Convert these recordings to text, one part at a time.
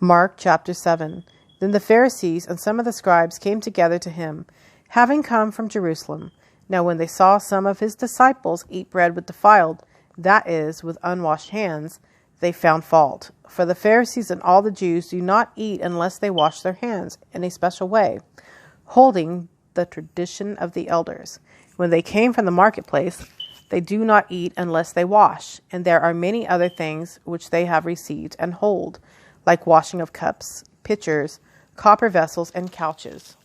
Mark chapter 7. Then the Pharisees and some of the scribes came together to him, having come from Jerusalem. Now when they saw some of his disciples eat bread with defiled, that is, with unwashed hands, they found fault. For the Pharisees and all the Jews do not eat unless they wash their hands in a special way, holding the tradition of the elders. When they came from the marketplace, they do not eat unless they wash, and there are many other things which they have received and hold, like washing of cups, pitchers, copper vessels, and couches.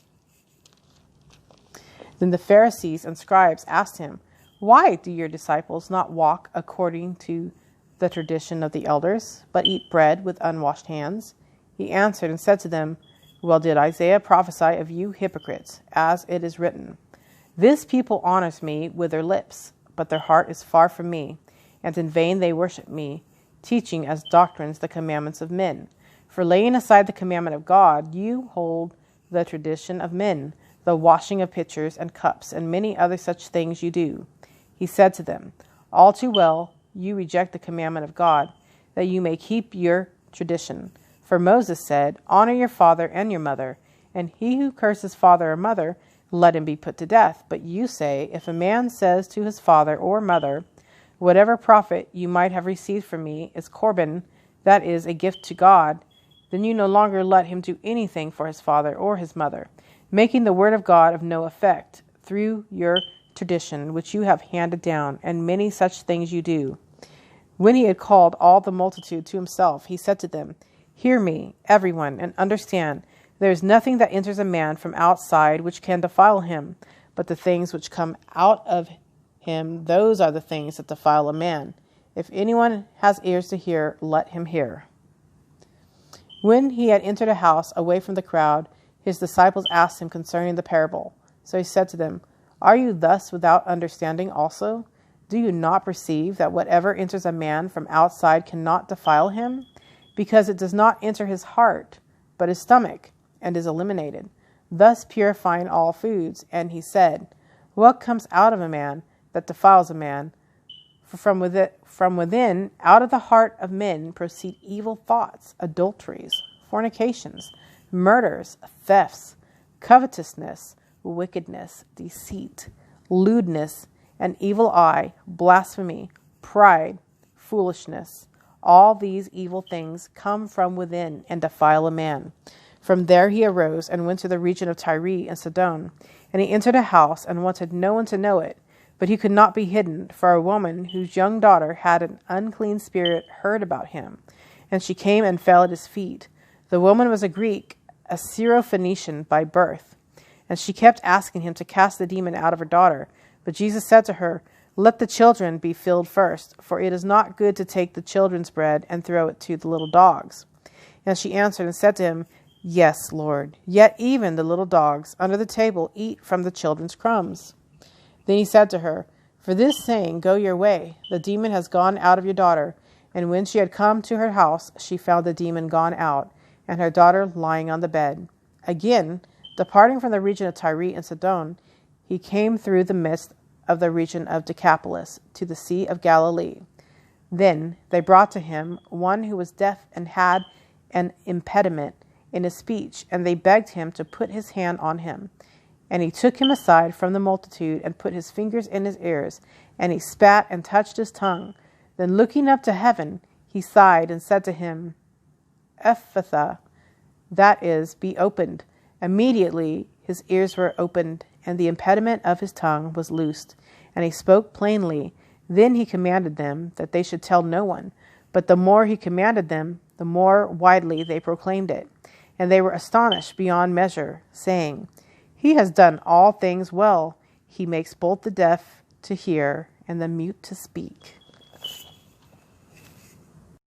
Then the Pharisees and scribes asked him, "Why do your disciples not walk according to the tradition of the elders, but eat bread with unwashed hands?" He answered and said to them, "Well did Isaiah prophesy of you hypocrites, as it is written, 'This people honors me with their lips, but their heart is far from me, and in vain they worship me, teaching as doctrines the commandments of men. For laying aside the commandment of God, you hold the tradition of men, the washing of pitchers and cups, and many other such things you do." He said to them, "All too well, you reject the commandment of God, that you may keep your tradition. For Moses said, 'Honor your father and your mother,' and he who curses father or mother, let him be put to death. But you say, if a man says to his father or mother, 'Whatever profit you might have received from me is Corban, that is, a gift to God,' then you no longer let him do anything for his father or his mother, making the word of God of no effect, through your tradition which you have handed down, and many such things you do." When he had called all the multitude to himself, he said to them, "Hear me, everyone, and understand. There is nothing that enters a man from outside which can defile him, but the things which come out of him, those are the things that defile a man. If anyone has ears to hear, let him hear." When he had entered a house away from the crowd, his disciples asked him concerning the parable. So he said to them, "Are you thus without understanding also? Do you not perceive that whatever enters a man from outside cannot defile him? Because it does not enter his heart, but his stomach, and is eliminated, thus purifying all foods." And he said, "What comes out of a man that defiles a man? For from within, out of the heart of men proceed evil thoughts, adulteries, fornications, murders, thefts, covetousness, wickedness, deceit, lewdness, an evil eye, blasphemy, pride, foolishness. All these evil things come from within and defile a man." From there he arose and went to the region of Tyre and Sidon. And he entered a house and wanted no one to know it. But he could not be hidden, for a woman whose young daughter had an unclean spirit heard about him. And she came and fell at his feet. The woman was a Greek, a Syrophoenician by birth. And she kept asking him to cast the demon out of her daughter. But Jesus said to her, "Let the children be filled first, for it is not good to take the children's bread and throw it to the little dogs." And she answered and said to him, "Yes, Lord, yet even the little dogs under the table eat from the children's crumbs." Then he said to her, "For this saying, go your way. The demon has gone out of your daughter." And when she had come to her house, she found the demon gone out, and her daughter lying on the bed. Again, departing from the region of Tyre and Sidon, he came through the midst of the region of Decapolis to the Sea of Galilee. Then they brought to him one who was deaf and had an impediment in his speech, and they begged him to put his hand on him. And he took him aside from the multitude and put his fingers in his ears, and he spat and touched his tongue. Then looking up to heaven, he sighed and said to him, "Ephphatha," that is, be opened. Immediately his ears were opened, and the impediment of his tongue was loosed, and he spoke plainly. Then he commanded them that they should tell no one. But the more he commanded them, the more widely they proclaimed it. And they were astonished beyond measure, saying, "He has done all things well. He makes both the deaf to hear and the mute to speak."